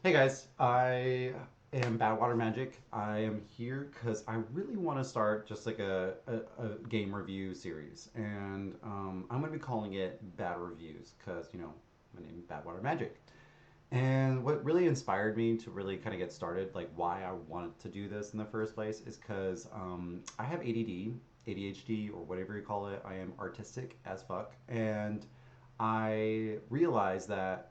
Hey guys, I am Badwater Magic. I am here because I really want to start just like a game review series, and I'm going to be calling it Bad Reviews because my name is Badwater Magic. And what really inspired me to really kind of get started, like why I wanted to do this in the first place, is because I have ADD, ADHD, or whatever you call it. I am artistic as fuck, and I realized that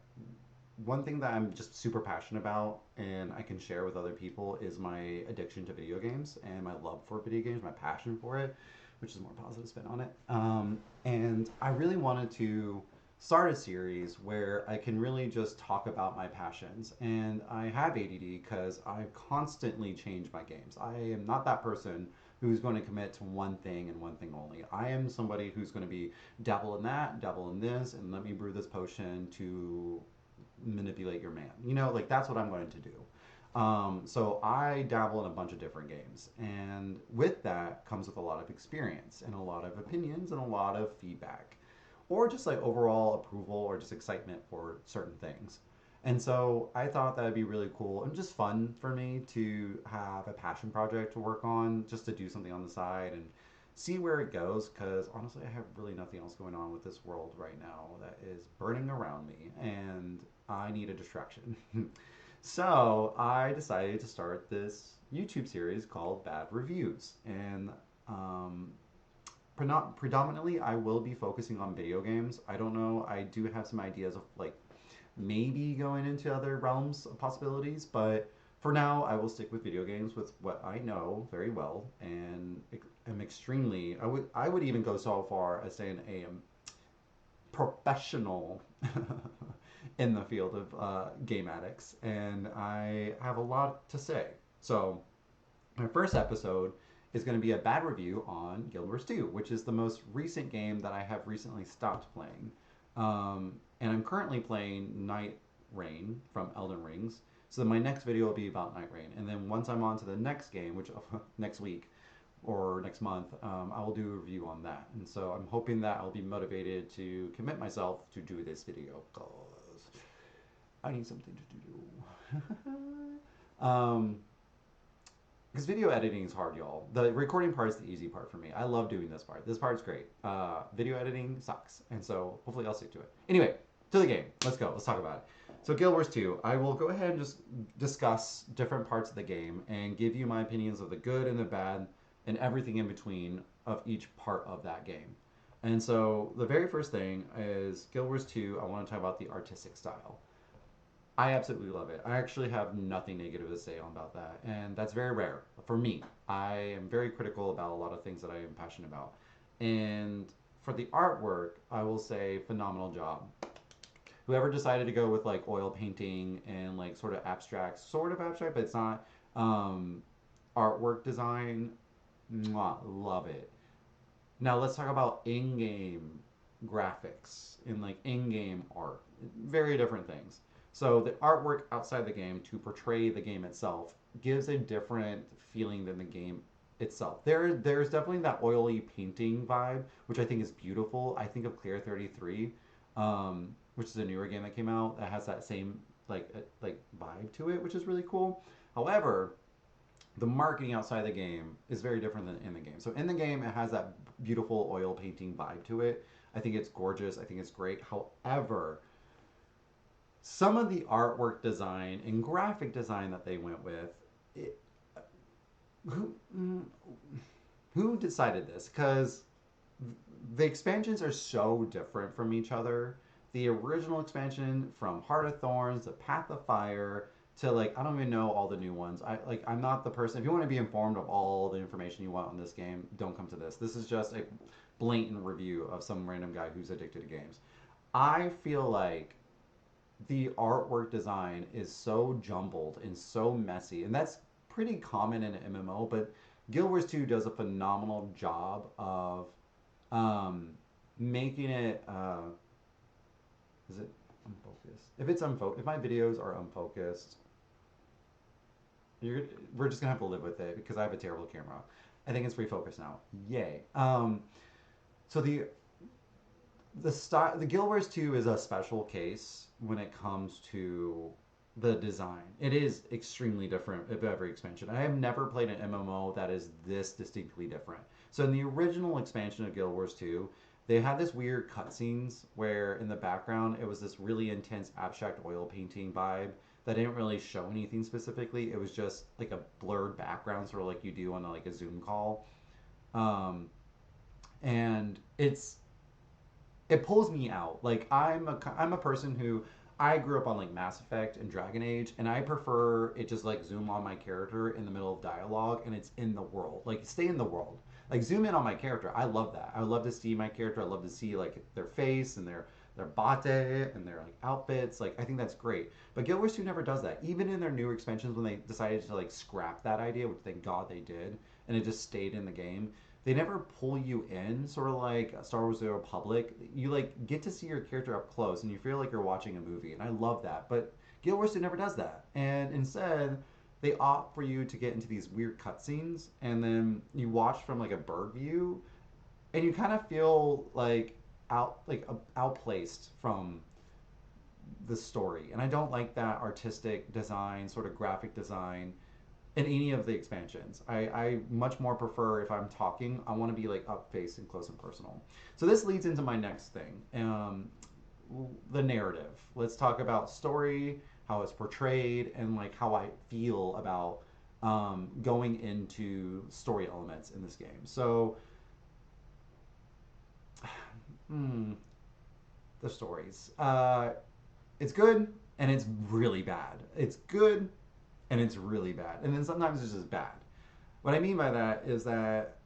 one thing that I'm just super passionate about and I can share with other people is my addiction to video games and my love for video games, my passion for it, which is a more positive spin on it. And I really wanted to start a series where I can really just talk about my passions. And I have ADD because I constantly change my games. I am not that person who's going to commit to one thing and one thing only. I am somebody who's going to be dabble in that, dabble in this, and let me brew this potion to manipulate your man. Like that's what I'm going to do. So I dabble in a bunch of different games, and with that comes with a lot of experience and a lot of opinions and a lot of feedback, or just like overall approval or just excitement for certain things. And so I thought that'd be really cool and just fun for me to have a passion project to work on, just to do something on the side and see where it goes. Because honestly, I have really nothing else going on with this world right now that is burning around me, and I need a distraction. So I decided to start this YouTube series called Bad Reviews. And um, predominantly, I will be focusing on video games. I don't know. I do have some ideas of like maybe going into other realms of possibilities, but for now, I will stick with video games with what I know very well, and am extremely. I would even go so far as saying I am professional in the field of game addicts, and I have a lot to say. So my first episode is going to be a bad review on Guild Wars 2, which is the most recent game that I have recently stopped playing. And I'm currently playing Night Rain from Elden Rings. So my next video will be about Night Rain. And then once I'm on to the next game, which next week or next month, I will do a review on that. And so I'm hoping that I'll be motivated to commit myself to do this video because I need something to do. Because video editing is hard, y'all. The recording part is the easy part for me. I love doing this part. This part's great. Video editing sucks, and so hopefully I'll stick to it. Anyway, to the game. Let's go. Let's talk about it. So Guild Wars 2, I will go ahead and just discuss different parts of the game and give you my opinions of the good and the bad and everything in between of each part of that game. And so the very first thing is Guild Wars 2, I want to talk about the artistic style. I absolutely love it. I actually have nothing negative to say about that, and that's very rare for me. I am very critical about a lot of things that I am passionate about, and for the artwork, I will say phenomenal job. Whoever decided to go with like oil painting and like sort of abstract, but it's not artwork design. Mwah, love it. Now let's talk about in-game graphics and like in-game art. Very different things. So the artwork outside the game to portray the game itself gives a different feeling than the game itself. There's definitely that oily painting vibe, which I think is beautiful. I think of Clear 33, which is a newer game that came out that has that same like vibe to it, which is really cool. However, the marketing outside the game is very different than in the game. So in the game, it has that beautiful oil painting vibe to it. I think it's gorgeous. I think it's great. However, some of the artwork design and graphic design that they went with, it, who who decided this? Because the expansions are so different from each other. The original expansion from Heart of Thorns to Path of Fire to like I don't even know all the new ones. I'm not the person. If you want to be informed of all the information you want on this game, don't come to this. This is just a blatant review of some random guy who's addicted to games. I feel like the artwork design is so jumbled and so messy, and that's pretty common in an MMO. But Guild Wars 2 does a phenomenal job of um, making it. Is it unfocused? If my videos are unfocused, you're, we're just gonna have to live with it because I have a terrible camera. I think it's refocused now. Yay. So the Guild Wars 2 is a special case when it comes to the design. It is extremely different of every expansion. I have never played an MMO that is this distinctly different. So in the original expansion of Guild Wars 2, they had this weird cutscenes where in the background it was this really intense abstract oil painting vibe that didn't really show anything specifically. It was just like a blurred background, sort of like you do on like a Zoom call. Um, and it pulls me out. Like I'm a person who I grew up on like Mass Effect and Dragon Age, and I prefer it just like zoom on my character in the middle of dialogue, and it's in the world. Like stay in the world. Like zoom in on my character. I love that. I love to see my character. I love to see like their face and their bate and their like outfits. Like I think that's great. But Guild Wars 2 never does that. Even in their newer expansions when they decided to like scrap that idea, which thank God they did, and it just stayed in the game, they never pull you in, sort of like Star Wars: The Republic. You like get to see your character up close, and you feel like you're watching a movie, and I love that. But Guild Wars 2 never does that, and instead they opt for you to get into these weird cutscenes, and then you watch from like a bird view, and you kind of feel like outplaced from the story. And I don't like that artistic design, sort of graphic design in any of the expansions. I much more prefer if I'm talking, I want to be like up face and close and personal. So this leads into my next thing, the narrative. Let's talk about story, how it's portrayed, and like how I feel about going into story elements in this game. So, hmm, the stories. It's good and it's really bad. It's good and it's really bad. And then sometimes it's just bad. What I mean by that is that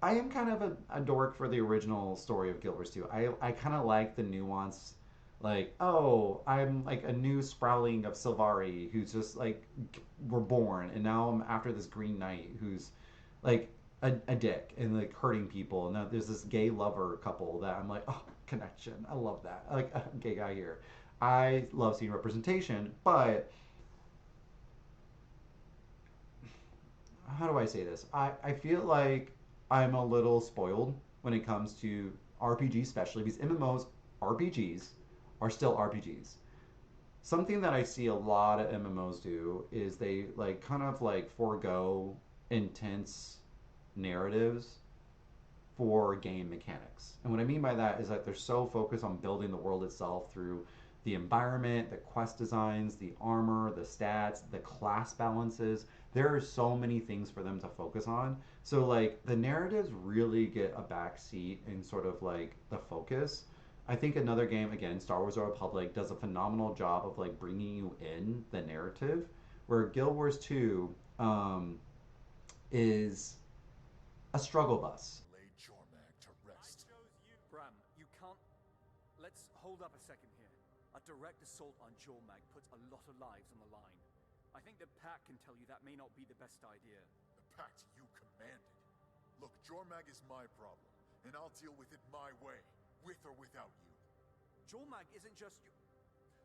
I am kind of a dork for the original story of Guild Wars 2. I kind of like the nuance. Like, oh, I'm like a new sprouling of Sylvari who's just like reborn, and now I'm after this Green Knight who's like a dick and like hurting people. And now there's this gay lover couple that I'm like, oh, connection. I love that. Like a gay guy here. I love seeing representation, but how do I say this? I feel like I'm a little spoiled when it comes to RPGs, especially because MMOs, RPGs, are still RPGs. Something that I see a lot of MMOs do is they like kind of like forego intense narratives for game mechanics. And what I mean by that is that they're so focused on building the world itself through the environment, the quest designs, the armor, the stats, the class balances. There are so many things for them to focus on. So like the narratives really get a back seat in sort of like the focus. I think another game again, Star Wars: The Republic, does a phenomenal job of like bringing you in the narrative, where Guild Wars 2 is a struggle bus. Lay Jormag to rest. Bram, you can't. Let's hold up a second here. A direct assault on Jormag puts a lot of lives on the line. I think the Pack can tell you that may not be the best idea. The pact you commanded. Look, Jormag is my problem, and I'll deal with it my way, with or without you. Jormag isn't just you.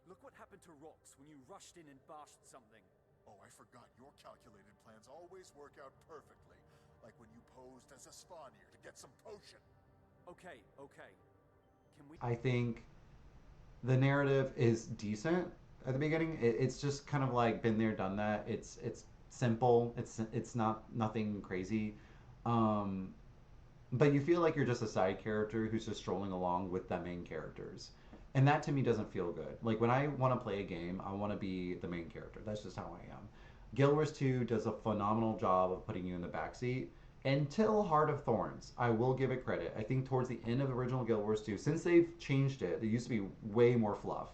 Look what happened to Rox when you rushed in and bashed something. Oh, I forgot. Your calculated plans always work out perfectly. Like when you posed as a Spawnier to get some potion. Okay, okay. Can we... I think the narrative is decent at the beginning. It's just kind of like been there, done that. It's simple. It's not nothing crazy. Um, but you feel like you're just a side character who's just strolling along with the main characters. And that to me doesn't feel good. Like when I want to play a game, I want to be the main character. That's just how I am. Guild Wars 2 does a phenomenal job of putting you in the backseat until Heart of Thorns. I will give it credit. I think towards the end of the original Guild Wars 2, since they've changed it, there used to be way more fluff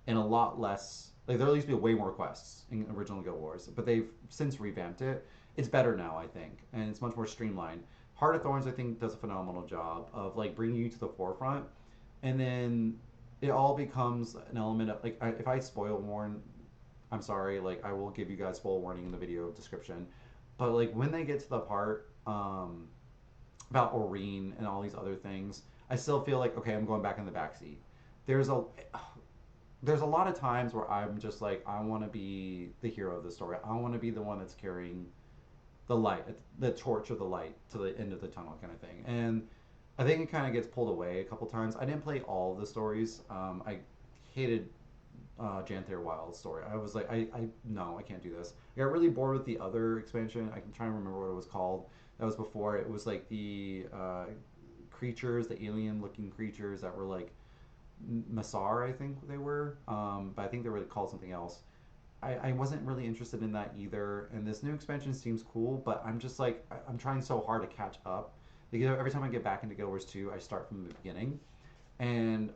and a lot less. Like there used to be way more quests in original Guild Wars, but they've since revamped it. It's better now, I think, and it's much more streamlined. Heart of Thorns, I think, does a phenomenal job of like bringing you to the forefront, and then it all becomes an element of like if I spoil warn, I'm sorry. Like I will give you guys full warning in the video description, but like when they get to the part about Oreen and all these other things, I still feel like okay, I'm going back in the backseat. There's a there's a lot of times where I'm just like I want to be the hero of the story. I want to be the one that's carrying the light, the torch of the light to the end of the tunnel, kind of thing. And I think it kind of gets pulled away a couple times. I didn't play all of the stories. I hated Janther Wild story. I was like, I no, I can't do this. I got really bored with the other expansion. I can try and remember what it was called. That was before. It was like the creatures, the alien-looking creatures that were like Masar, I think they were. But I think they were called something else. I wasn't really interested in that either. And this new expansion seems cool, but I'm just like I'm trying so hard to catch up. Because every time I get back into Guild Wars 2, I start from the beginning, and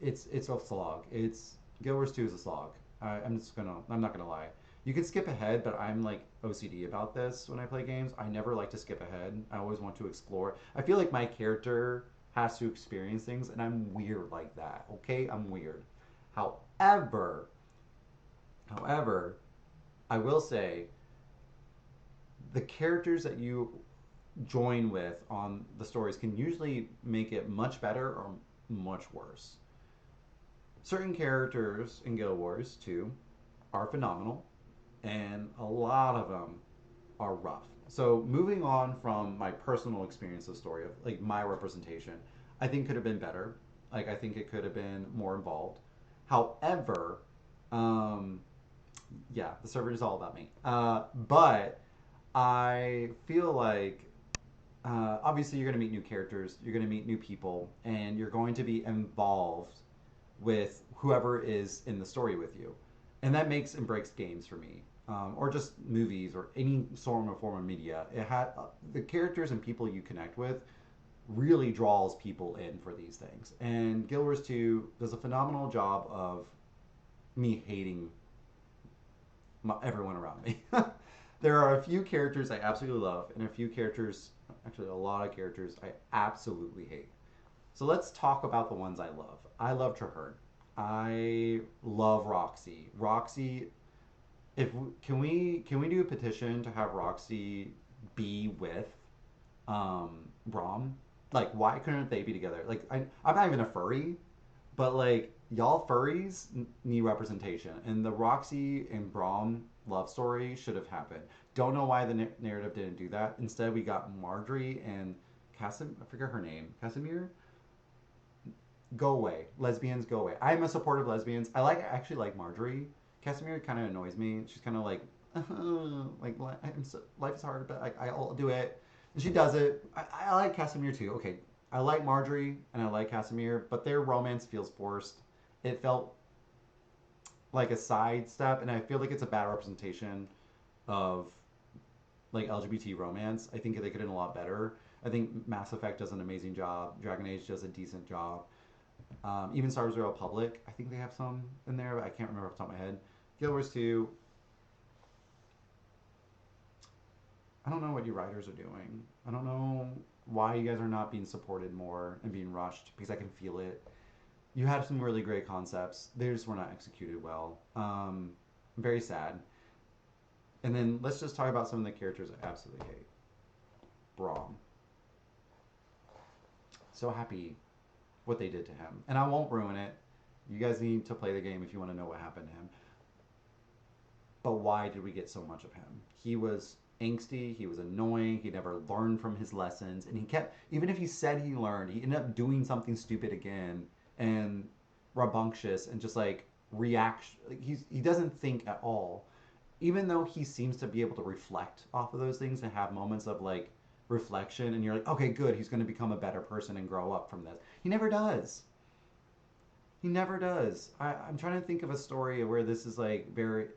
it's a slog. It's Guild Wars 2 is a slog. I'm not gonna lie. You can skip ahead, but I'm like OCD about this when I play games. I never like to skip ahead. I always want to explore. I feel like my character has to experience things, and I'm weird like that. Okay, I'm weird. However, however, I will say the characters that you join with on the stories can usually make it much better or much worse. Certain characters in Guild Wars 2 are phenomenal, and a lot of them are rough. So moving on from my personal experience of story of like my representation, I think could have been better. Like I think it could have been more involved. However, um, yeah, the server is all about me. But I feel like obviously you're going to meet new characters, you're going to meet new people, and you're going to be involved with whoever is in the story with you, and that makes and breaks games for me, or just movies or any sort of form of media. It had the characters and people you connect with really draws people in for these things, and Guild Wars 2 does a phenomenal job of me hating everyone around me. There are a few characters I absolutely love, and a few characters, actually a lot of characters, I absolutely hate. So let's talk about the ones I love. I love Traherne. I love Roxy. Roxy, if can we do a petition to have Roxy be with Braum? Like, why couldn't they be together? Like, I'm not even a furry, but like y'all furries need representation, and the Roxy and Braum love story should have happened. Don't know why the narrative didn't do that. Instead, we got Marjorie and Casim. I forget her name. Casimir. Go away, lesbians. Go away. I'm a supporter of lesbians. I actually like Marjorie. Casimir kind of annoys me. She's kind of like, like life is hard, but I'll do it. And she does it. I like Casimir too. Okay, I like Marjorie and I like Casimir, but their romance feels forced. It felt like a sidestep, and I feel like it's a bad representation of like LGBT romance. I think they could have done a lot better. I think Mass Effect does an amazing job. Dragon Age does a decent job. Even Star Wars: The Republic, I think they have some in there, but I can't remember off the top of my head. Guild Wars 2, I don't know what you writers are doing. I don't know why you guys are not being supported more and being rushed, because I can feel it. You had some really great concepts. They just were not executed well. Very sad. And then let's just talk about some of the characters I absolutely hate. Braum. So happy what they did to him. And I won't ruin it. You guys need to play the game if you want to know what happened to him. But why did we get so much of him? He was angsty, he was annoying, he never learned from his lessons, and he kept, even if he said he learned, he ended up doing something stupid again and rambunctious and just like react. Like he doesn't think at all. Even though he seems to be able to reflect off of those things and have moments of like reflection, and you're like, okay, good, he's going to become a better person and grow up from this. He never does. He never does. I'm trying to think of a story where this is like very,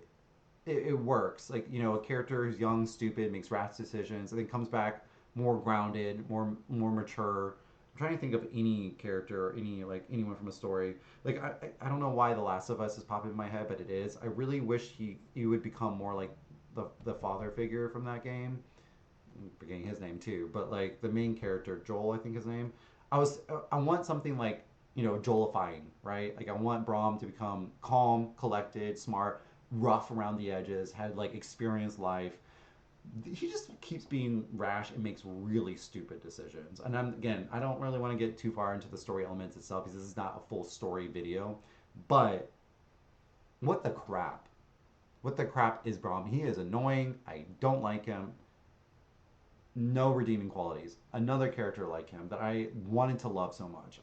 it works. Like, you know, a character who's young, stupid, makes rash decisions, and then comes back more grounded, more mature. I'm trying to think of any character or any like anyone from a story. Like I don't know why The Last of Us is popping in my head, but it is. I really wish he would become more like the father figure from that game. I'm forgetting his name too, but like the main character Joel, I think his name. I want something like, you know, Joelifying, right? Like I want Braum to become calm, collected, smart, rough around the edges, had like experienced life. He just keeps being rash and makes really stupid decisions. And I don't really want to get too far into the story elements itself because this is not a full story video. But what the crap? What the crap is Braum? He is annoying. I don't like him. No redeeming qualities. Another character like him that I wanted to love so much.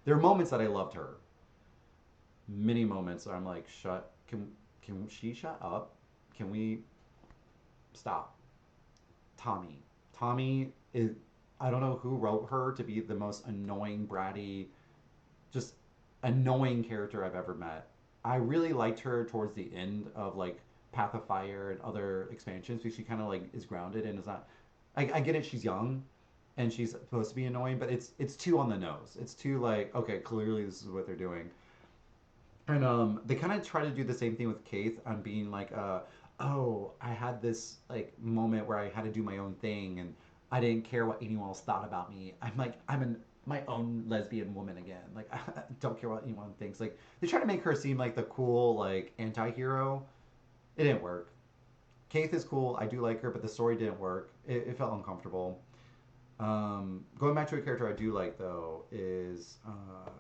There are moments that I loved her, many moments where I'm like, shut. Can she shut up? Can we stop? Tommy. Tommy is. I don't know who wrote her to be the most annoying, bratty, just annoying character I've ever met. I really liked her towards the end of like Path of Fire and other expansions because she kind of like is grounded and is not. I get it. She's young, and she's supposed to be annoying, but it's too on the nose. It's too like okay, clearly this is what they're doing. And they kind of try to do the same thing with Kaith on being like, oh, I had this like moment where I had to do my own thing, and I didn't care what anyone else thought about me. I'm like, my own lesbian woman again. Like, I don't care what anyone thinks. Like, they try to make her seem like the cool like anti-hero. It didn't work. Kaith is cool. I do like her, but the story didn't work. It felt uncomfortable. Going back to a character I do like though is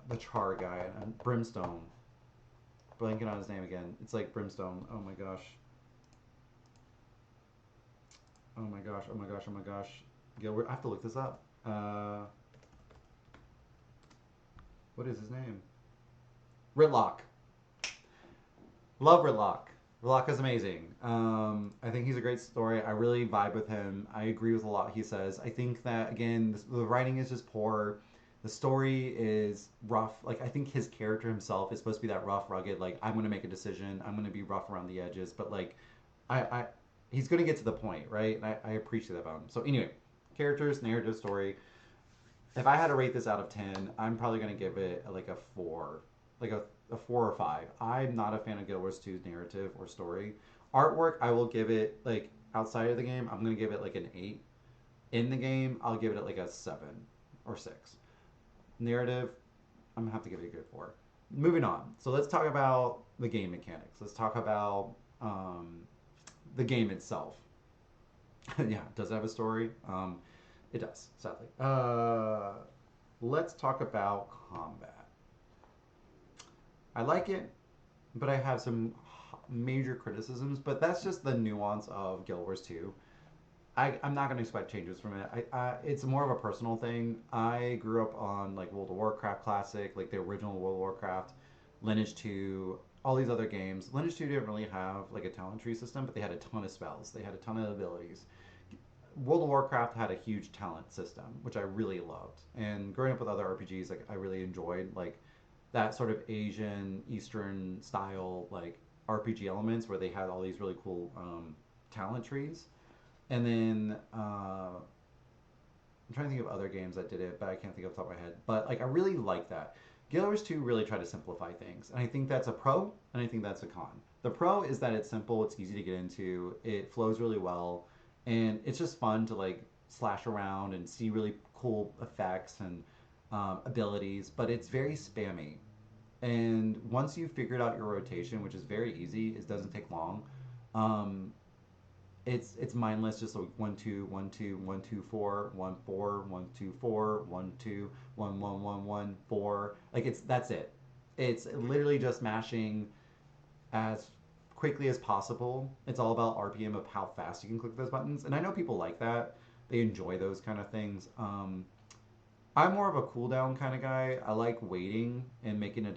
the Char guy and Brimstone. Blanking on his name again. It's like Brimstone. Oh my gosh. Oh my gosh. Oh my gosh. Oh my gosh. Gilbert. I have to look this up. What is his name? Ritlock. Love Ritlock. Ritlock is amazing. I think he's a great story. I really vibe with him. I agree with a lot he says. I think that again, the writing is just poor. The story is rough. Like I think his character himself is supposed to be that rough, rugged. Like I'm gonna make a decision. I'm gonna be rough around the edges. But like, I he's gonna get to the point, right? And I appreciate that about him. So anyway, characters, narrative, story. If I had to rate this out of 10, I'm probably gonna give it like a 4, like a 4 or 5. I'm not a fan of Guild Wars 2's narrative or story. Artwork, I will give it like outside of the game. I'm gonna give it like an 8. In the game, I'll give it like a 7 or 6. Narrative, I'm gonna have to give it a good 4. Moving on. So let's talk about the game mechanics. Let's talk about the game itself. Yeah, does it have a story? It does, sadly. Let's talk about combat. I like it, but I have some major criticisms. But that's just the nuance of Guild Wars 2. I'm not going to expect changes from it. It's more of a personal thing. I grew up on like World of Warcraft Classic, like the original World of Warcraft, Lineage 2, all these other games. Lineage 2 didn't really have like a talent tree system, but they had a ton of spells. They had a ton of abilities. World of Warcraft had a huge talent system, which I really loved. And growing up with other RPGs, like I really enjoyed like that sort of Asian Eastern style like RPG elements where they had all these really cool talent trees. And then I'm trying to think of other games that did it, but I can't think off the top of my head. But like I really like that. Guild Wars 2 really tried to simplify things, and I think that's a pro, and I think that's a con. The pro is that it's simple, it's easy to get into, it flows really well, and it's just fun to like slash around and see really cool effects and abilities. But it's very spammy, and once you've figured out your rotation, which is very easy, it doesn't take long. Um, it's mindless, just like 1 2 1 2 1 2 1 4 1 2 1 1 1 1 4. Like that's it. It's literally just mashing as quickly as possible. It's all about RPM of how fast you can click those buttons, and I know people like that. They enjoy those kind of things. I'm more of a cooldown kind of guy. I like waiting and making an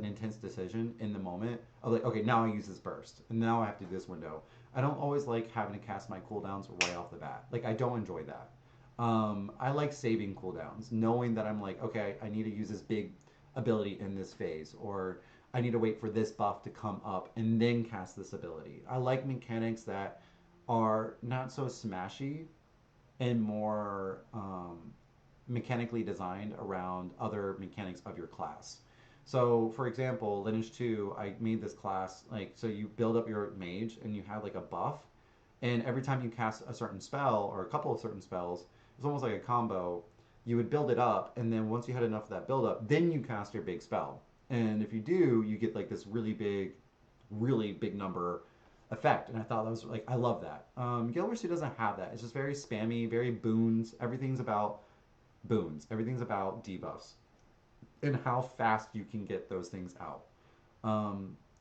intense decision in the moment. Of like, okay, now I use this burst, and now I have to do this window. I don't always like having to cast my cooldowns right off the bat. Like I don't enjoy that. I like saving cooldowns, knowing that I'm like, okay, I need to use this big ability in this phase, or I need to wait for this buff to come up and then cast this ability. I like mechanics that are not so smashy and more mechanically designed around other mechanics of your class. So, for example, Lineage 2, I made this class like so you build up your mage and you have like a buff, and every time you cast a certain spell or a couple of certain spells, it's almost like a combo. You would build it up, and then once you had enough of that build up, then you cast your big spell. And if you do, you get like this really big number effect. And I thought that was like I love that. Guild Wars 2 doesn't have that. It's just very spammy, very boons. Everything's about boons. Everything's about debuffs and how fast you can get those things out.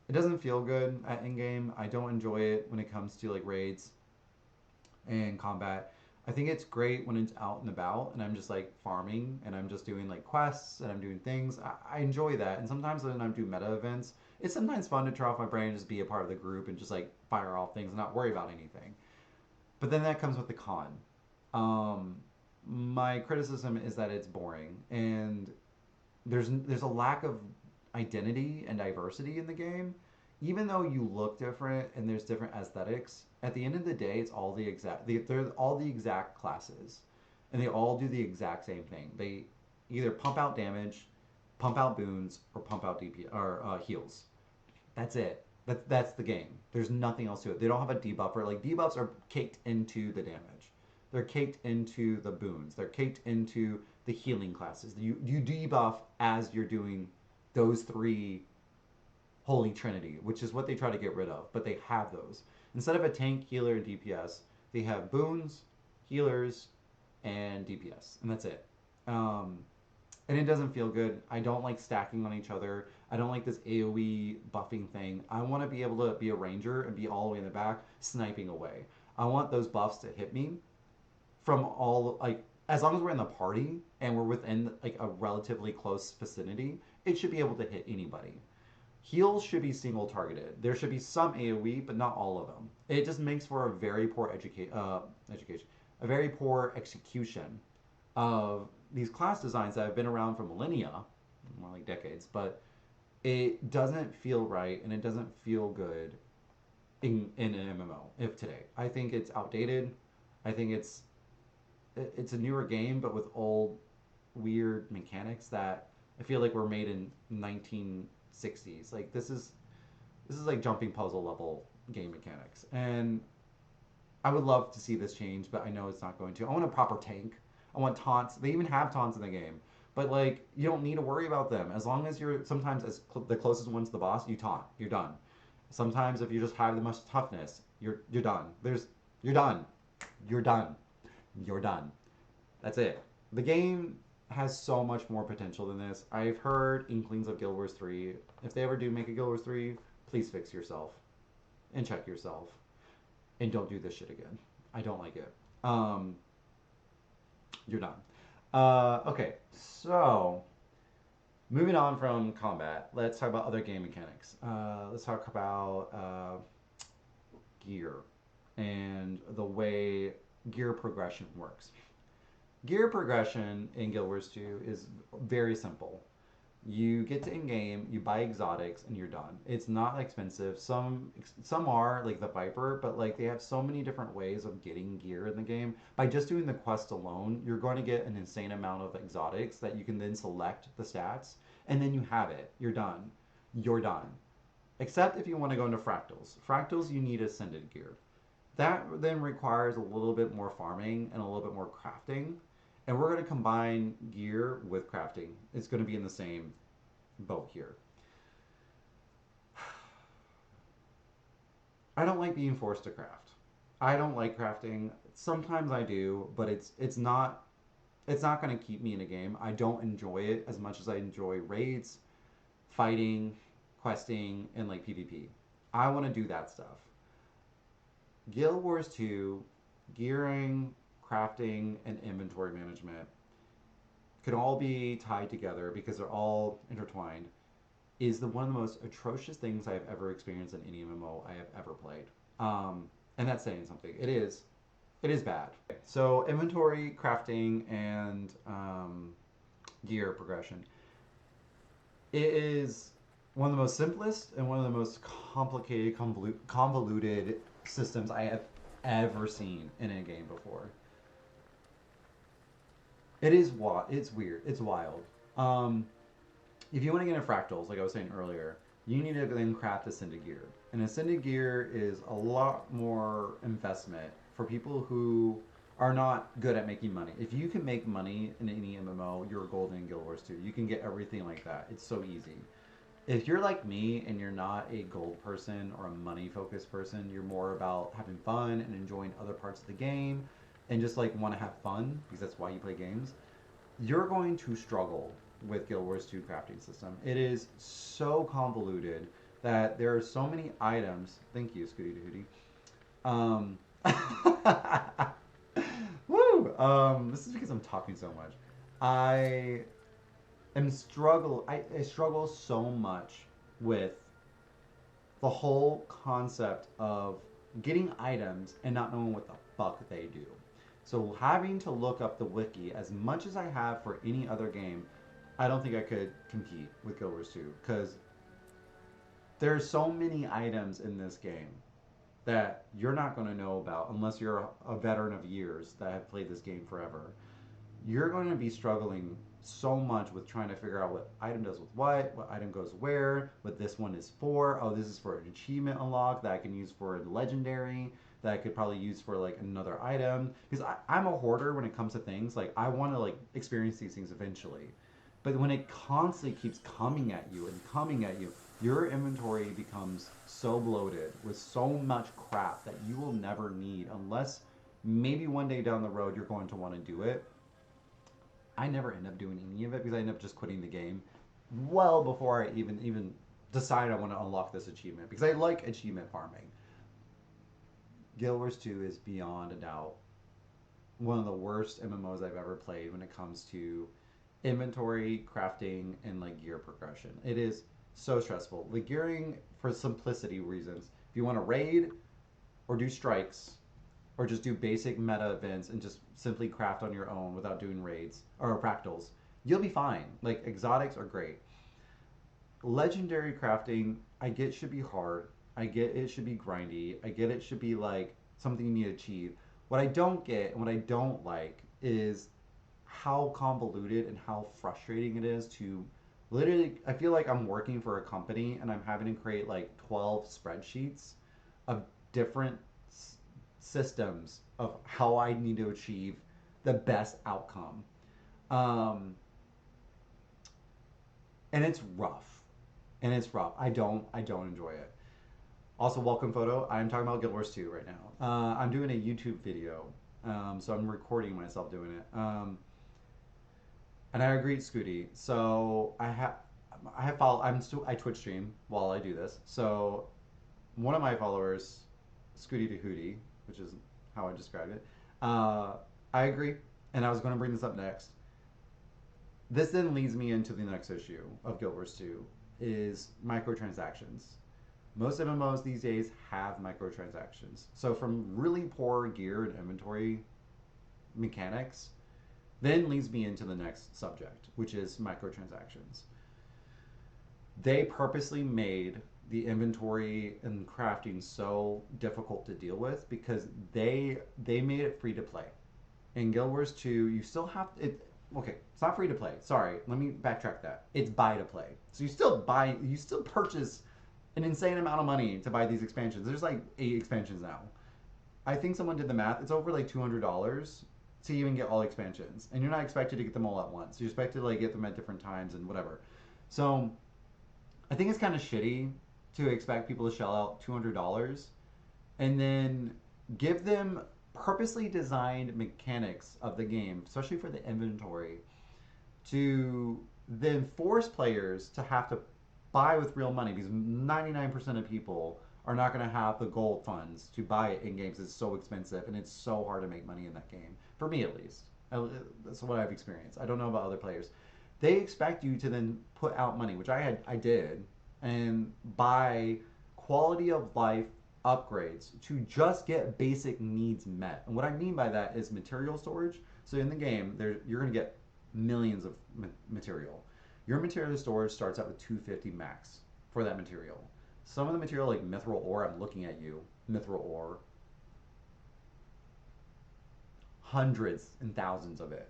It doesn't feel good at in game. I don't enjoy it when it comes to like raids and combat. I think it's great when it's out and about and I'm just like farming and I'm just doing like quests and I'm doing things. I enjoy that. And sometimes when I'm doing meta events, it's sometimes fun to turn off my brain and just be a part of the group and just like fire off things and not worry about anything. But then that comes with the con. Um, my criticism is that it's boring and there's a lack of identity and diversity in the game. Even though you look different and there's different aesthetics, at the end of the day, it's all they're all the exact classes, and they all do the exact same thing. They either pump out damage, pump out boons, or pump out DP or heals. That's it. That's the game. There's nothing else to it. They don't have a debuffer. Like debuffs are caked into the damage. They're caked into the boons. They're caked into the healing classes. You debuff as you're doing those three Holy Trinity, which is what they try to get rid of, but they have those. Instead of a tank, healer, and DPS, they have boons, healers, and DPS, and that's it. Um, and it doesn't feel good. I don't like stacking on each other. I don't like this AoE buffing thing. I want to be able to be a ranger and be all the way in the back, sniping away. I want those buffs to hit me from all like as long as we're in the party and we're within like a relatively close vicinity, it should be able to hit anybody. Heals should be single targeted. There should be some AoE, but not all of them. It just makes for a very poor education, a very poor execution of these class designs that have been around for millennia, more like decades, but it doesn't feel right and it doesn't feel good in an MMO if today. I think it's outdated. I think it's a newer game, but with old weird mechanics that I feel like were made in 1960s. Like this is like jumping puzzle level game mechanics, and I would love to see this change, but I know it's not going to. I want a proper tank. I want taunts. They even have taunts in the game, but like you don't need to worry about them as long as you're sometimes the closest one to the boss. You taunt. You're done. Sometimes if you just have the most toughness, you're done. You're done. You're done. You're done. That's it. The game has so much more potential than this. I've heard inklings of Guild Wars 3. If they ever do make a Guild Wars 3, please fix yourself and check yourself and don't do this shit again. I don't like it. You're done. Okay, so moving on from combat, let's talk about other game mechanics. Let's talk about gear and the way gear progression works. Gear progression in Guild Wars 2 is very simple. You get to in game, you buy exotics, and you're done. It's not expensive. Some are like the Viper, but like they have so many different ways of getting gear in the game. By just doing the quest alone, you're going to get an insane amount of exotics that you can then select the stats, and then you have it. You're done. You're done. Except if you want to go into fractals. Fractals, you need ascended gear. That then requires a little bit more farming and a little bit more crafting. And we're going to combine gear with crafting. It's going to be in the same boat here. I don't like being forced to craft. I don't like crafting. Sometimes I do, but it's not going to keep me in a game. I don't enjoy it as much as I enjoy raids, fighting, questing, and like PvP. I want to do that stuff. Guild Wars 2, gearing, crafting, and inventory management could all be tied together because they're all intertwined, is one of the most atrocious things I have ever experienced in any MMO I have ever played. And that's saying something. It is bad. So inventory, crafting, and gear progression. It is one of the most simplest and one of the most complicated, convoluted systems I have ever seen in a game before. It's weird. It's wild. If you want to get into fractals, like I was saying earlier, you need to then craft ascended gear. And ascended gear is a lot more investment for people who are not good at making money. If you can make money in any MMO, you're golden in Guild Wars 2. You can get everything like that. It's so easy. If you're like me and you're not a gold person or a money focused person, you're more about having fun and enjoying other parts of the game and just like want to have fun because that's why you play games, you're going to struggle with Guild Wars 2 crafting system. It is so convoluted that there are so many items. Thank you, Scooty Doo Hootie. Um, woo! This is because I'm talking so much. I I struggle so much with the whole concept of getting items and not knowing what the fuck they do. So having to look up the wiki as much as I have for any other game, I don't think I could compete with Guild Wars 2 because there's so many items in this game that you're not going to know about unless you're a veteran of years that have played this game forever. You're going to be struggling so much with trying to figure out what item does with what item goes where, what this one is for. Oh, this is for an achievement unlock that I can use for a legendary that I could probably use for like another item. Because I'm a hoarder when it comes to things. Like I want to like experience these things eventually. But when it constantly keeps coming at you and coming at you, your inventory becomes so bloated with so much crap that you will never need unless maybe one day down the road you're going to want to do it. I never end up doing any of it because I end up just quitting the game well before I even decide I want to unlock this achievement because I like achievement farming. Guild Wars 2 is beyond a doubt one of the worst MMOs I've ever played when it comes to inventory, crafting, and like gear progression. It is so stressful. The gearing, for simplicity reasons, if you want to raid or do strikes or just do basic meta events and just simply craft on your own without doing raids or fractals, you'll be fine. Like exotics are great. Legendary crafting, I get should be hard. I get it should be grindy. I get it should be like something you need to achieve. What I don't get and what I don't like is how convoluted and how frustrating it is to literally I feel like I'm working for a company and I'm having to create like 12 spreadsheets of different systems of how I need to achieve the best outcome. Um, and it's rough. And it's rough. I don't enjoy it. Also, welcome photo. I'm talking about Guild Wars 2 right now. I'm doing a YouTube video, so I'm recording myself doing it. And I agree, Scooty. So I have follow. I Twitch stream while I do this. So one of my followers, Scooty to Hootie, which is how I describe it. Uh, I agree, and I was going to bring this up next. This then leads me into the next issue of Guild Wars 2 is microtransactions. Most MMOs these days have microtransactions. So from really poor gear and inventory mechanics, then leads me into the next subject, which is microtransactions. They purposely made the inventory and crafting so difficult to deal with because they made it free to play. In Guild Wars 2, you still have it. Okay, it's not free to play. Sorry, let me backtrack that. It's buy to play. So you still purchase an insane amount of money to buy these expansions. There's like 8 expansions now. I think someone did the math. It's over like $200 to even get all expansions, and you're not expected to get them all at once. You're expected to like get them at different times and whatever. So I think it's kind of shitty to expect people to shell out $200 and then give them purposely designed mechanics of the game, especially for the inventory, to then force players to have to buy with real money because 99% of people are not going to have the gold funds to buy it in games. It's so expensive and it's so hard to make money in that game. For me, at least. That's what I've experienced. I don't know about other players. They expect you to then put out money, which I did, and buy quality of life upgrades to just get basic needs met. And what I mean by that is material storage. So in the game, you're going to get millions of material. Your material storage starts out with 250 max for that material. Some of the material, like mithril ore, I'm looking at you, mithril ore, hundreds and thousands of it.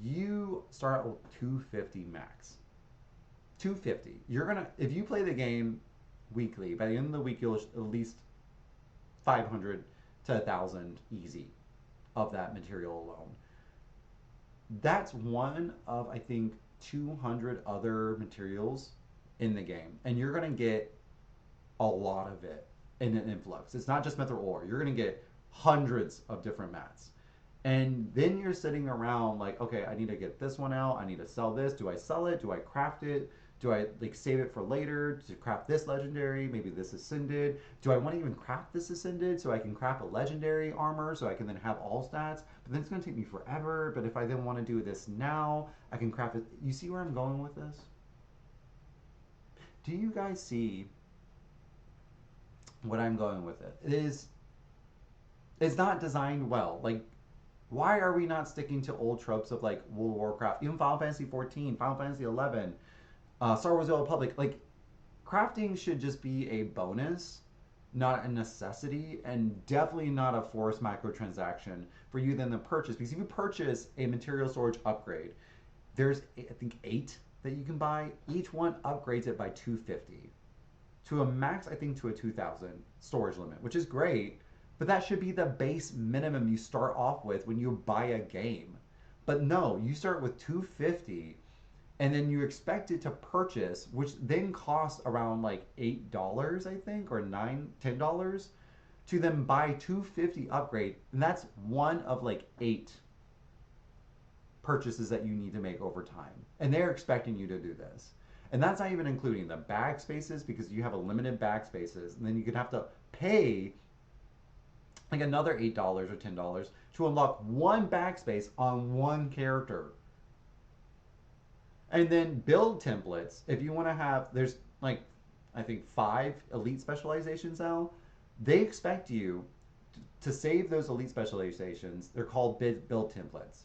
You start out with 250 max. 250. You're gonna if you play the game weekly, by the end of the week you'll at least 500 to 1,000 easy of that material alone. That's one of I think 200 other materials in the game, and you're gonna get a lot of it in an influx. It's not just mithril ore. You're gonna get hundreds of different mats. And then you're sitting around like, okay, I need to get this one out. I need to sell this. Do I sell it? Do I craft it? Do I like save it for later to craft this legendary? Maybe this ascended. Do I want to even craft this ascended so I can craft a legendary armor so I can then have all stats? But then it's going to take me forever. But if I then want to do this now, I can craft it. You see where I'm going with this? Do you guys see what I'm going with it? It's not designed well. Like, why are we not sticking to old tropes of like World of Warcraft, even Final Fantasy 14, Final Fantasy 11, Star Wars: The Old Republic? Like, crafting should just be a bonus, not a necessity, and definitely not a forced microtransaction for you then to purchase. Because if you purchase a material storage upgrade, there's I think 8 that you can buy. Each one upgrades it by 250 to a max, I think, to a 2,000 storage limit, which is great. But that should be the base minimum you start off with when you buy a game. But no, you start with 250 and then you expect it to purchase, which then costs around like $8, I think, or $10 to then buy 250 upgrade. And that's one of like 8 purchases that you need to make over time. And they're expecting you to do this. And that's not even including the bag spaces because you have a limited bag spaces. And then you could have to pay like another $8 or $10 to unlock one bag space on one character. And then build templates. If you want to have, there's like, I think 5 elite specializations now. They expect you to save those elite specializations. They're called build templates.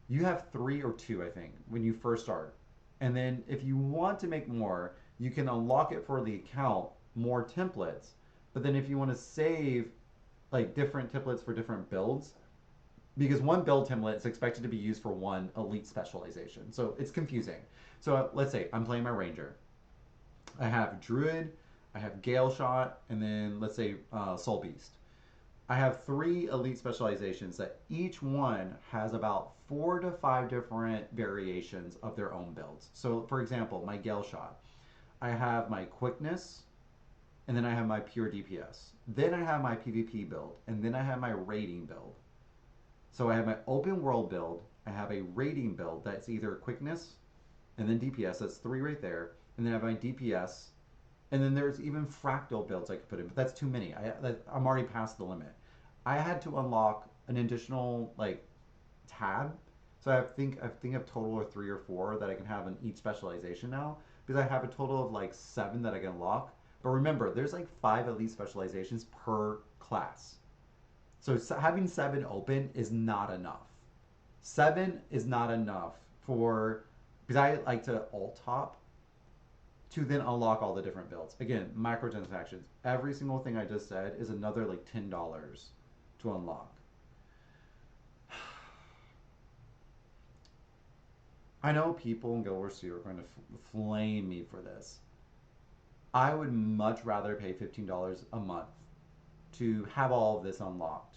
You have 3 or 2, I think, when you first start. And then if you want to make more, you can unlock it for the account, more templates. But then if you want to save like different templates for different builds, because one build template is expected to be used for one elite specialization. So it's confusing. So let's say I'm playing my ranger. I have druid, I have gale shot, and then let's say soul beast. I have 3 elite specializations that each one has about 4 to 5 different variations of their own builds. So for example, my gale shot, I have my quickness, and then I have my pure DPS. Then I have my PvP build, and then I have my raiding build. So I have my open world build, I have a raiding build that's either quickness and then DPS, that's 3 right there, and then I have my DPS, and then there's even fractal builds I could put in, but that's too many. I'm already past the limit. I had to unlock an additional like tab, so I think a total of 3 or 4 that I can have in each specialization now because I have a total of like 7 that I can unlock. But remember, there's like 5 elite specializations per class. So having 7 open is not enough. 7 is not enough for, because I like to alt top to then unlock all the different builds. Again, microtransactions. Every single thing I just said is another like $10 to unlock. I know people in Guild Wars 2 are going to flame me for this. I would much rather pay $15 a month to have all of this unlocked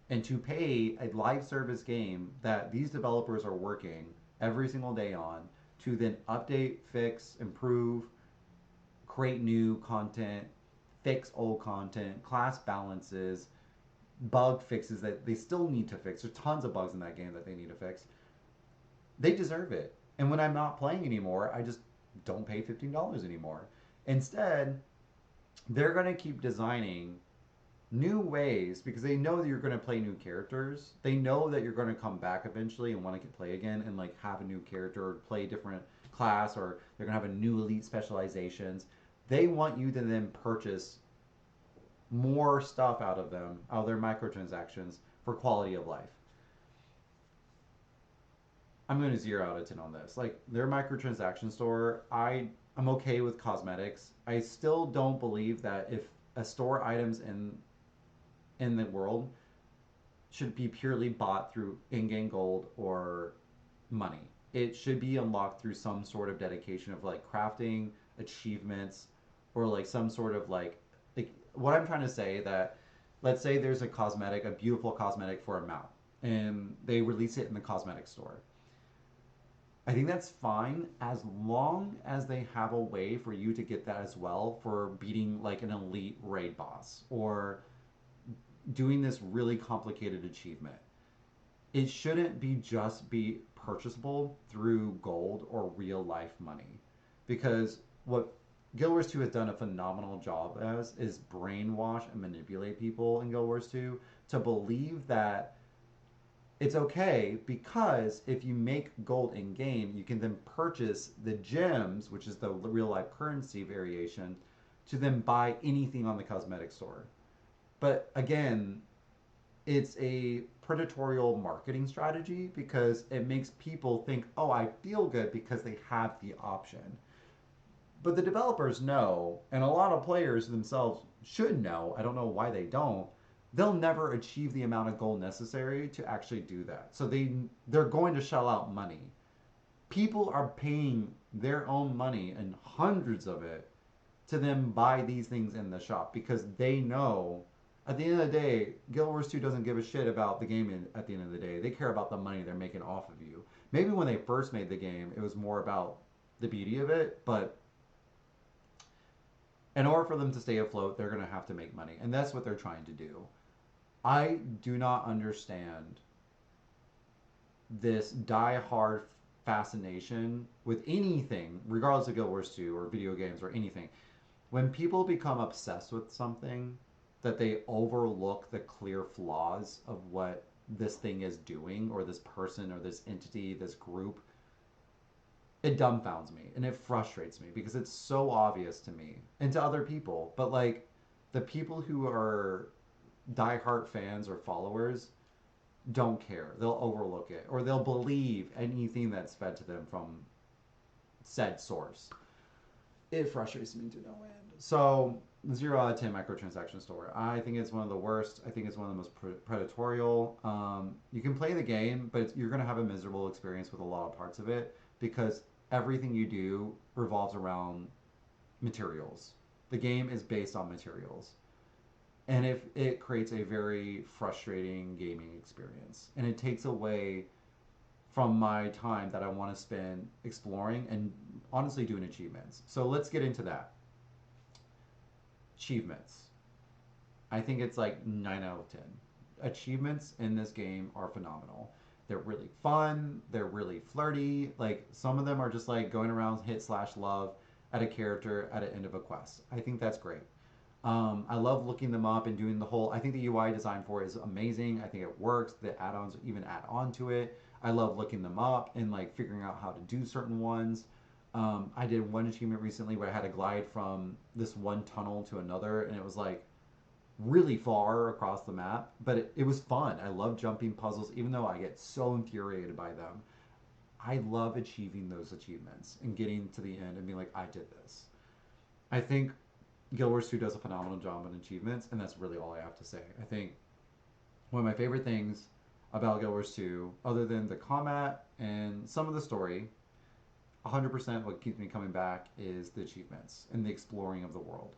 and to pay a live service game that these developers are working every single day on to then update, fix, improve, create new content, fix old content, class balances, bug fixes that they still need to fix. There's tons of bugs in that game that they need to fix. They deserve it. And when I'm not playing anymore, I just don't pay $15 anymore. Instead, they're going to keep designing new ways because they know that you're going to play new characters. They know that you're going to come back eventually and want to play again and like have a new character or play a different class, or they're going to have a new elite specializations. They want you to then purchase more stuff out of them, out of their microtransactions for quality of life. I'm going to 0 out of 10 on this. Like their microtransaction store, I'm okay with cosmetics. I still don't believe that if a store items in the world should be purely bought through in-game gold or money. It should be unlocked through some sort of dedication of like crafting, achievements, or like some sort of like what I'm trying to say that let's say there's a cosmetic, a beautiful cosmetic for a mount, and they release it in the cosmetic store. I think that's fine as long as they have a way for you to get that as well for beating like an elite raid boss or doing this really complicated achievement. It shouldn't be just be purchasable through gold or real life money. because what Guild Wars 2 has done a phenomenal job as is brainwash and manipulate people in Guild Wars 2 to believe that it's okay because if you make gold in game, you can then purchase the gems, which is the real life currency variation, to then buy anything on the cosmetic store. But again, it's a predatory marketing strategy because it makes people think, oh, I feel good because they have the option. But the developers know, and a lot of players themselves should know, I don't know why they don't, they'll never achieve the amount of gold necessary to actually do that. So they're going to shell out money. People are paying their own money and hundreds of it to then buy these things in the shop because they know at the end of the day, Guild Wars 2 doesn't give a shit about the game at the end of the day. They care about the money they're making off of you. Maybe when they first made the game, it was more about the beauty of it, but in order for them to stay afloat, they're going to have to make money. And that's what they're trying to do. I do not understand this die-hard fascination with anything, regardless of Guild Wars 2 or video games or anything. When people become obsessed with something, that they overlook the clear flaws of what this thing is doing, or this person, or this entity, this group, it dumbfounds me and it frustrates me because it's so obvious to me and to other people. But like the people who are diehard fans or followers don't care. They'll overlook it or they'll believe anything that's fed to them from said source. It frustrates me to no end. So, 0 out of 10 microtransaction store. I think it's one of the worst. I think it's one of the most predatory. You can play the game, but you're going to have a miserable experience with a lot of parts of it because everything you do revolves around materials. The game is based on materials. And if it creates a very frustrating gaming experience, and it takes away from my time that I want to spend exploring and honestly doing achievements. So let's get into that. Achievements. I think it's like 9 out of 10. Achievements in this game are phenomenal. They're really fun, they're really flirty. Like some of them are just like going around hit slash love at a character at the end of a quest. I think that's great. I love looking them up and doing the whole. I think the UI design for it is amazing. I think it works. The add-ons even add on to it. I love looking them up and like figuring out how to do certain ones. I did one achievement recently where I had to glide from this one tunnel to another, and it was like really far across the map, but it was fun. I love jumping puzzles, even though I get so infuriated by them. I love achieving those achievements and getting to the end and being like, I did this. I think Guild Wars 2 does a phenomenal job on achievements, and that's really all I have to say. I think one of my favorite things about Guild Wars 2, other than the combat and some of the story, 100% what keeps me coming back is the achievements and the exploring of the world.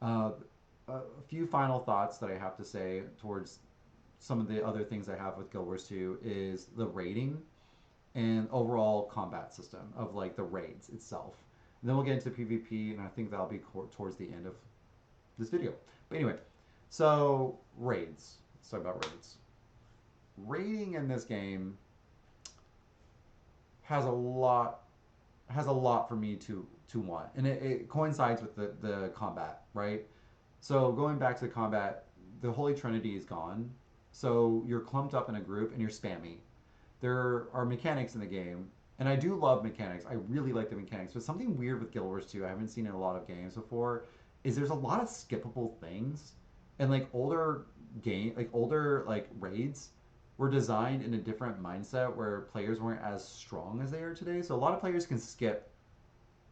Uh, a few final thoughts that I have to say towards some of the other things I have with Guild Wars 2 is the raiding and overall combat system of like the raids itself. And then we'll get into PvP, and I think that'll be towards the end of this video. But anyway, so raids. Let's talk about raids. Raiding in this game has a lot for me to want, and it coincides with the combat, right? So going back to the combat, the Holy Trinity is gone, so you're clumped up in a group and you're spammy. There are mechanics in the game, and I do love mechanics. I really like the mechanics, but something weird with Guild Wars 2 I haven't seen in a lot of games before is there's a lot of skippable things, and like older like raids were designed in a different mindset where players weren't as strong as they are today. So a lot of players can skip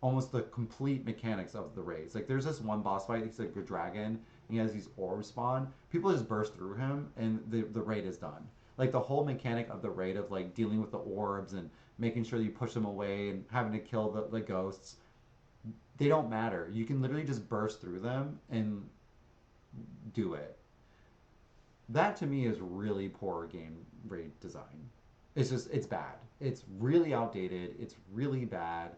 almost the complete mechanics of the raids. Like there's this one boss fight, he's like a dragon, and he has these orbs spawn. People just burst through him and the raid is done. Like the whole mechanic of the raid of like dealing with the orbs and making sure that you push them away and having to kill the ghosts, they don't matter. You can literally just burst through them and do it. That to me is really poor game raid design. It's bad. It's really outdated. It's really bad.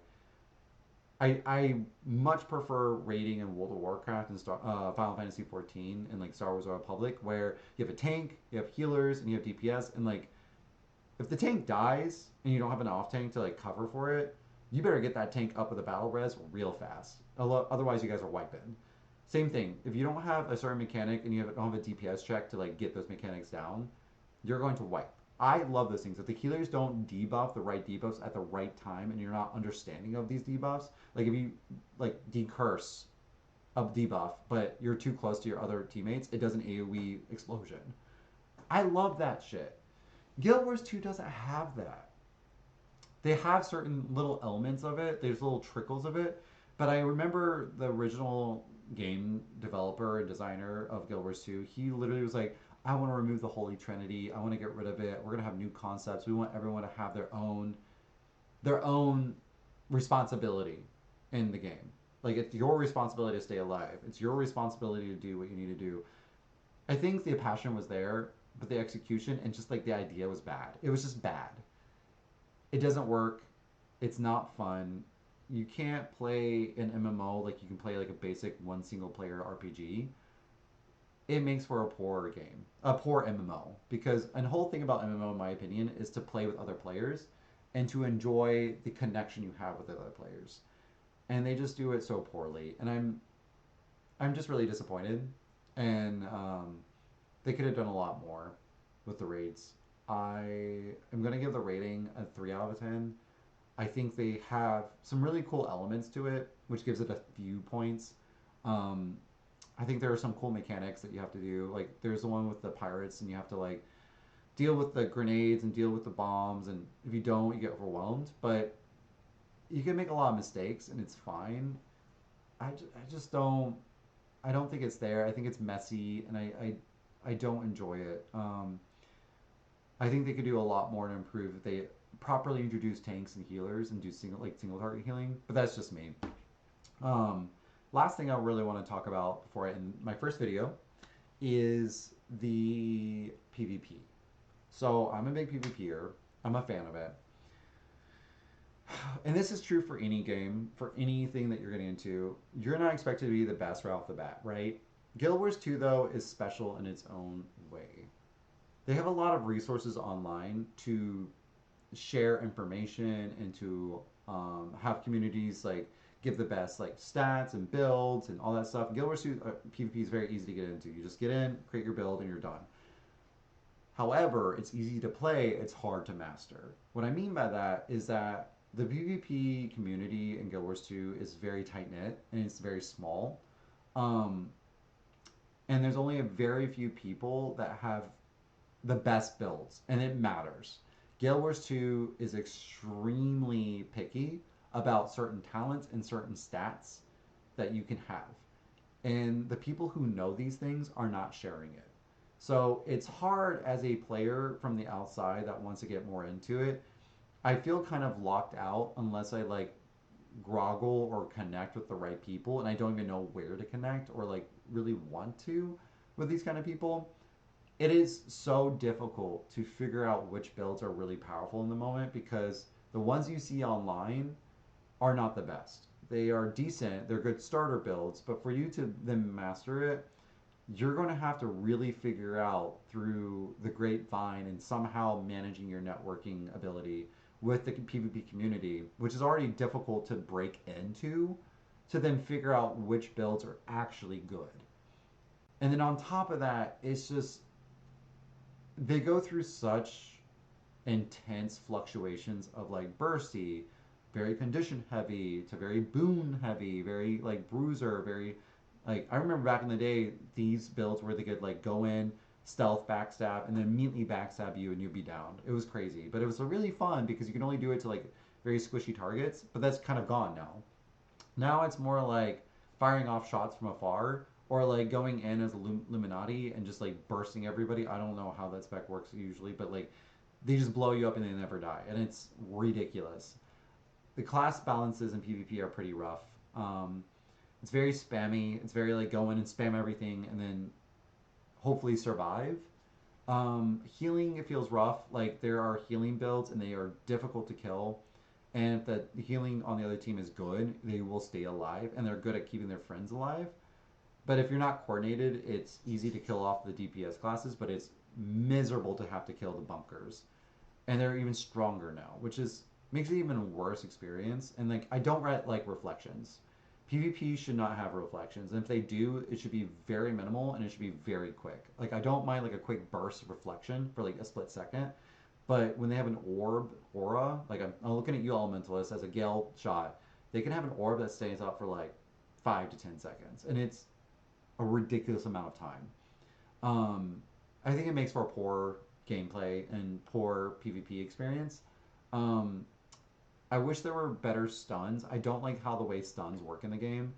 I much prefer raiding in World of Warcraft and Final Fantasy 14 and like Star Wars: The Republic, where you have a tank, you have healers, and you have DPS, and like if the tank dies and you don't have an off tank to like cover for it, you better get that tank up with a battle res real fast. Otherwise, you guys are wiping. Same thing. If you don't have a certain mechanic and don't have a DPS check to like get those mechanics down, you're going to wipe. I love those things. If the healers don't debuff the right debuffs at the right time and you're not understanding of these debuffs, like if you like decurse a debuff, but you're too close to your other teammates, it does an AoE explosion. I love that shit. Guild Wars 2 doesn't have that. They have certain little elements of it, there's little trickles of it, but I remember the original game developer and designer of Guild Wars 2, he literally was like, I want to remove the Holy Trinity. I want to get rid of it. We're going to have new concepts. We want everyone to have their own responsibility in the game. Like it's your responsibility to stay alive. It's your responsibility to do what you need to do. I think the passion was there, but the execution and just like the idea was bad. It was just bad. It doesn't work. It's not fun. You can't play an MMO like you can play like a basic one single player RPG. It makes for a poor game, a poor MMO. Because the whole thing about MMO, in my opinion, is to play with other players and to enjoy the connection you have with other players. And they just do it so poorly, and I'm just really disappointed. And they could have done a lot more with the raids. I am gonna give the rating a 3 out of 10. I think they have some really cool elements to it, which gives it a few points. Um, I think there are some cool mechanics that you have to do. Like there's the one with the pirates, and you have to like deal with the grenades and deal with the bombs, and if you don't, you get overwhelmed. But you can make a lot of mistakes, and it's fine. I just don't. I don't think it's there. I think it's messy, and I don't enjoy it. I think they could do a lot more to improve if they properly introduce tanks and healers and do single target healing. But that's just me. Um, Last thing I really want to talk about before I end my first video is the PvP. So I'm a big PvPer. I'm a fan of it. And this is true for any game, for anything that you're getting into. You're not expected to be the best right off the bat, right? Guild Wars 2, though, is special in its own way. They have a lot of resources online to share information and to have communities like give the best like stats and builds and all that stuff. Guild Wars 2 PvP is very easy to get into. You just get in, create your build, and you're done. However, it's easy to play, it's hard to master. What I mean by that is that the PvP community in Guild Wars 2 is very tight knit and it's very small. Um, and there's only a very few people that have the best builds, and it matters. Guild Wars 2 is extremely picky about certain talents and certain stats that you can have. And the people who know these things are not sharing it. So it's hard as a player from the outside that wants to get more into it. I feel kind of locked out unless I like groggle or connect with the right people, and I don't even know where to connect or like really want to with these kind of people. It is so difficult to figure out which builds are really powerful in the moment because the ones you see online are not the best. They are decent, they're good starter builds, but for you to then master it, you're going to have to really figure out through the grapevine and somehow managing your networking ability with the PvP community, which is already difficult to break into, to then figure out which builds are actually good. And then on top of that, it's just they go through such intense fluctuations of like bursty, very condition heavy to very boon heavy, very like bruiser, very like I remember back in the day these builds where they could like go in, stealth backstab, and then immediately backstab you and you'd be down. It was crazy, but it was really fun because you can only do it to like very squishy targets. But that's kind of gone now. Now it's more like firing off shots from afar or like going in as a Illuminati and just like bursting everybody. I don't know how that spec works usually, but like they just blow you up and they never die, and it's ridiculous. The class balances in PvP are pretty rough. It's very spammy. It's very like go in and spam everything and then hopefully survive. Healing, it feels rough. Like there are healing builds and they are difficult to kill. And if the healing on the other team is good, they will stay alive and they're good at keeping their friends alive. But if you're not coordinated, it's easy to kill off the DPS classes, but it's miserable to have to kill the bunkers. And they're even stronger now, which is makes it even a worse experience. And like I don't like reflections. PvP should not have reflections, and if they do, it should be very minimal and it should be very quick. Like I don't mind like a quick burst of reflection for like a split second, but when they have an orb aura, like I'm looking at you elementalists as a Gale shot, they can have an orb that stays up for like 5 to 10 seconds, and it's a ridiculous amount of time. I think it makes for poor gameplay and poor PvP experience. Um, I wish there were better stuns. I don't like how the way stuns work in the game.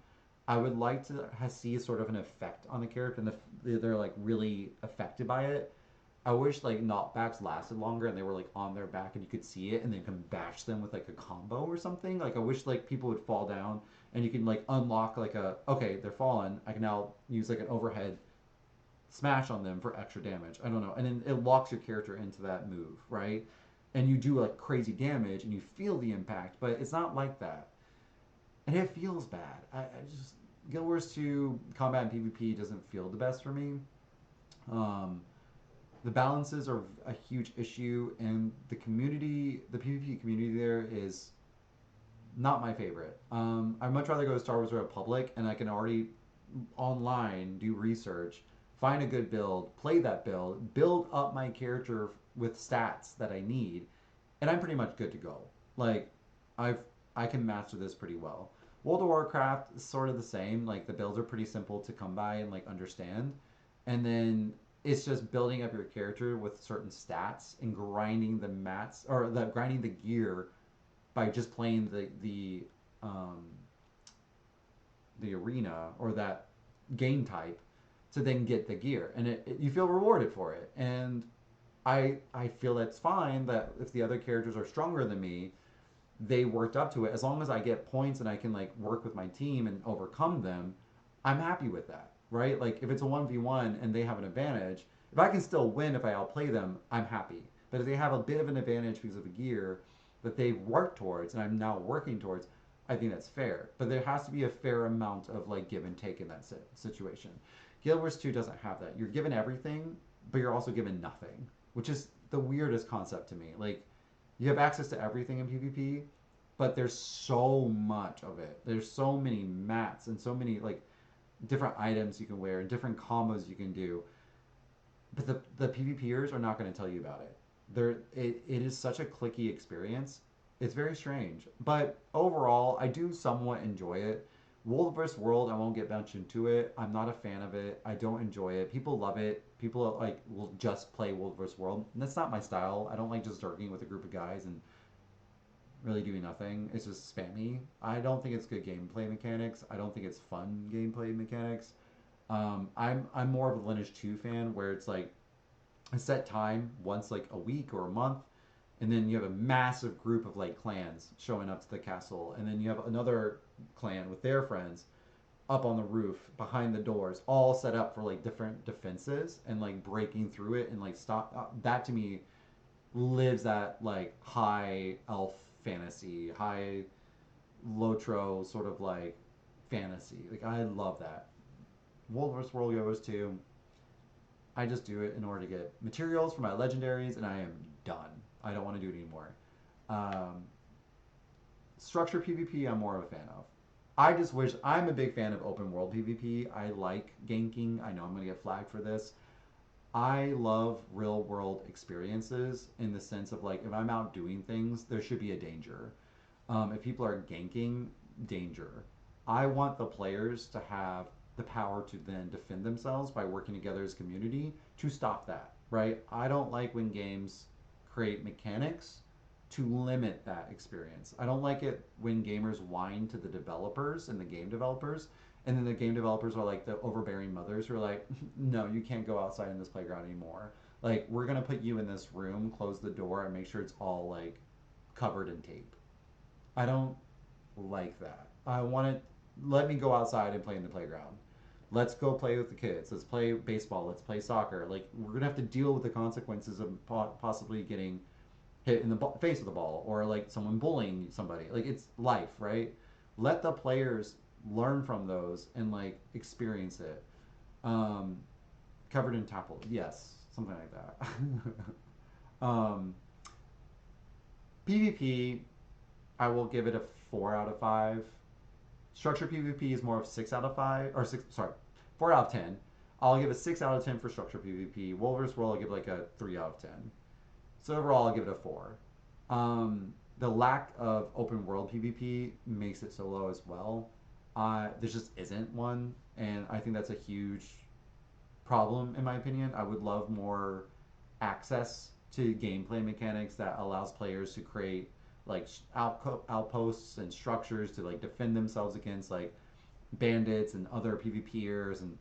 I would like to see sort of an effect on the character, and they're like really affected by it. I wish like knockbacks lasted longer and they were like on their back and you could see it and then you can bash them with like a combo or something. Like I wish like people would fall down and you can like unlock like a okay, they're fallen. I can now use like an overhead smash on them for extra damage. I don't know. And then it locks your character into that move, right? And you do like crazy damage and you feel the impact, but it's not like that. And it feels bad. I just Guild Wars 2 combat and PvP doesn't feel the best for me. Um, the balances are a huge issue, and the PvP community there is not my favorite. I'd much rather go to Star Wars Republic, and I can already online do research, find a good build, play that build up my character with stats that I need, and I'm pretty much good to go. Like, I've I can master this pretty well. World of Warcraft is sort of the same. Like the builds are pretty simple to come by and like understand, and then it's just building up your character with certain stats and grinding the mats or the grinding the gear by just playing um, the arena or that game type to then get the gear, and you feel rewarded for it. And I feel that's fine that if the other characters are stronger than me, they worked up to it. As long as I get points and I can like work with my team and overcome them, I'm happy with that, right? Like if it's a 1v1 and they have an advantage, if I can still win if I outplay them, I'm happy. But if they have a bit of an advantage because of the gear that they've worked towards and I'm now working towards, I think that's fair. But there has to be a fair amount of like give and take in that situation. Guild Wars 2 doesn't have that. You're given everything, but you're also given nothing, which is the weirdest concept to me. Like you have access to everything in PvP, but there's so much of it. There's so many mats and so many like different items you can wear and different combos you can do. But the PvPers are not going to tell you about it. It is such a clicky experience. It's very strange. But overall, I do somewhat enjoy it. World vs. World, I won't get much into it. I'm not a fan of it. I don't enjoy it. People love it. People like will just play World vs. World. And that's not my style. I don't like just zerging with a group of guys and really doing nothing. It's just spammy. I don't think it's good gameplay mechanics. I don't think it's fun gameplay mechanics. I'm more of a Lineage 2 fan where it's like a set time once like a week or a month, and then you have a massive group of like clans showing up to the castle, and then you have another clan with their friends up on the roof behind the doors, all set up for like different defenses and like breaking through it and like stop. That to me lives that like high elf fantasy, high lotro sort of like fantasy. Like I love that. World vs. World goes to. I just do it in order to get materials for my legendaries, and I am done. I don't want to do it anymore. Um, Structure PvP, I'm more of a fan of. I just wish I'm a big fan of open world PvP. I like ganking. I know I'm gonna get flagged for this. I love real world experiences in the sense of like if I'm out doing things, there should be a danger. If people are ganking, danger. I want the players to have the power to then defend themselves by working together as a community to stop that, right? I don't like when games create mechanics to limit that experience. I don't like it when gamers whine to the developers and the game developers, and then the game developers are like the overbearing mothers who are like, no, you can't go outside in this playground anymore. Like, we're gonna put you in this room, close the door, and make sure it's all like covered in tape. I don't like that. I want it. Let me go outside and play in the playground. Let's go play with the kids. Let's play baseball. Let's play soccer. Like we're gonna have to deal with the consequences of possibly getting hit in the face with the ball or like someone bullying somebody. Like it's life, right? Let the players learn from those and like experience it. Um, Covered in tapple, yes, something like that. um, PvP. I will give it a 4 out of 5. Structure PvP is more of 6 out of 5, or six. Sorry, 4 out of 10. I'll give a 6 out of 10 for structure PvP. Wolver's World, I'll give like a 3 out of 10. So overall, I'll give it a 4. The lack of open world PvP makes it so low as well. There just isn't one, and I think that's a huge problem in my opinion. I would love more access to gameplay mechanics that allows players to create like outposts and structures to like defend themselves against like bandits and other PvPers, and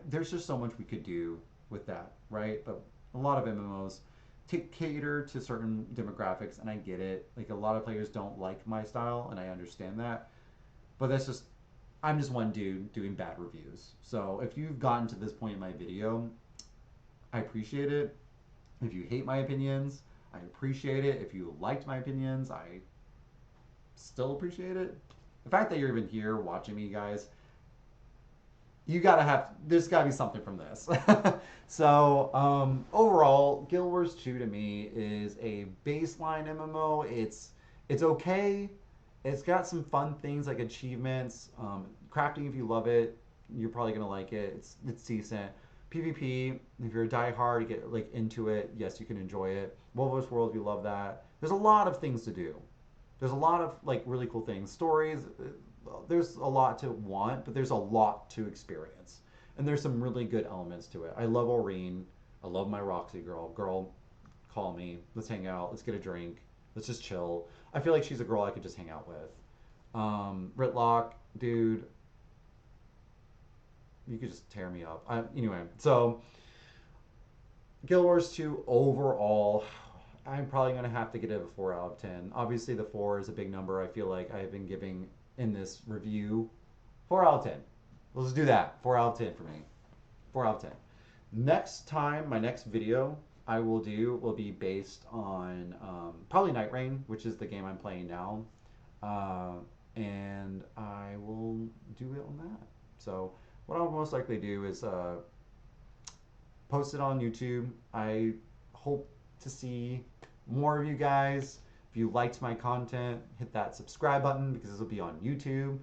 there's just so much we could do with that, right? But a lot of MMOs cater to certain demographics, and I get it. Like a lot of players don't like my style, and I understand that. But that's just I'm just one dude doing bad reviews. So if you've gotten to this point in my video, I appreciate it. If you hate my opinions, I appreciate it. If you liked my opinions, I still appreciate it. The fact that you're even here watching me, guys, there's gotta be something from this. So overall, Guild Wars 2 to me is a baseline MMO. It's okay. It's got some fun things like achievements, crafting. If you love it, you're probably gonna like it. It's decent. PvP, if you're a diehard, you get like into it. Yes, you can enjoy it. Wolver's World, if you love that. There's a lot of things to do. There's a lot of like really cool things. Stories, there's a lot to want, but there's a lot to experience. And there's some really good elements to it. I love Aurene. I love my Roxy girl. Girl, call me. Let's hang out. Let's get a drink. Let's just chill. I feel like she's a girl I could just hang out with. Ritlock, dude, you could just tear me up. Anyway, so Guild Wars 2 overall, I'm probably going to have to get it a 4 out of 10. Obviously, the 4 is a big number. I feel like I've been giving in this review 4 out of 10. Let's do that. 4 out of 10 for me. 4 out of 10. Next time, my next video I will do will be based on probably Night Rain, which is the game I'm playing now. And I will do it on that. So what I'll most likely do is post it on YouTube. I hope to see more of you guys. If you liked my content, hit that subscribe button because this will be on YouTube.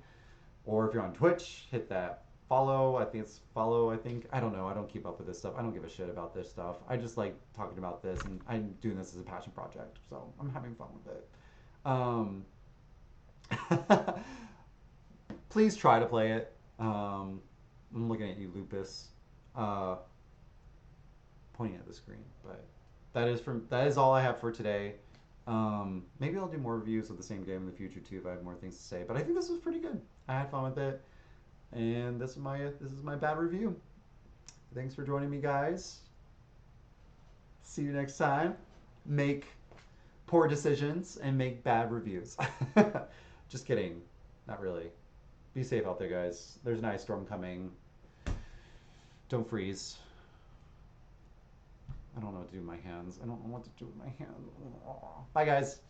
Or if you're on Twitch, hit that follow. I think it's follow. I don't know. I don't keep up with this stuff. I don't give a shit about this stuff. I just like talking about this, and I'm doing this as a passion project. So I'm having fun with it. Please try to play it. I'm looking at you, Lupus, pointing at the screen. But that is all I have for today. Maybe I'll do more reviews of the same game in the future too if I have more things to say. But I think this was pretty good. I had fun with it, and this is my bad review. Thanks for joining me, guys. See you next time. Make poor decisions and make bad reviews. Just kidding. Not really. Be safe out there, guys. There's an ice storm coming. Don't freeze. I don't know what to do with my hands. I don't know what to do with my hands. Bye, guys.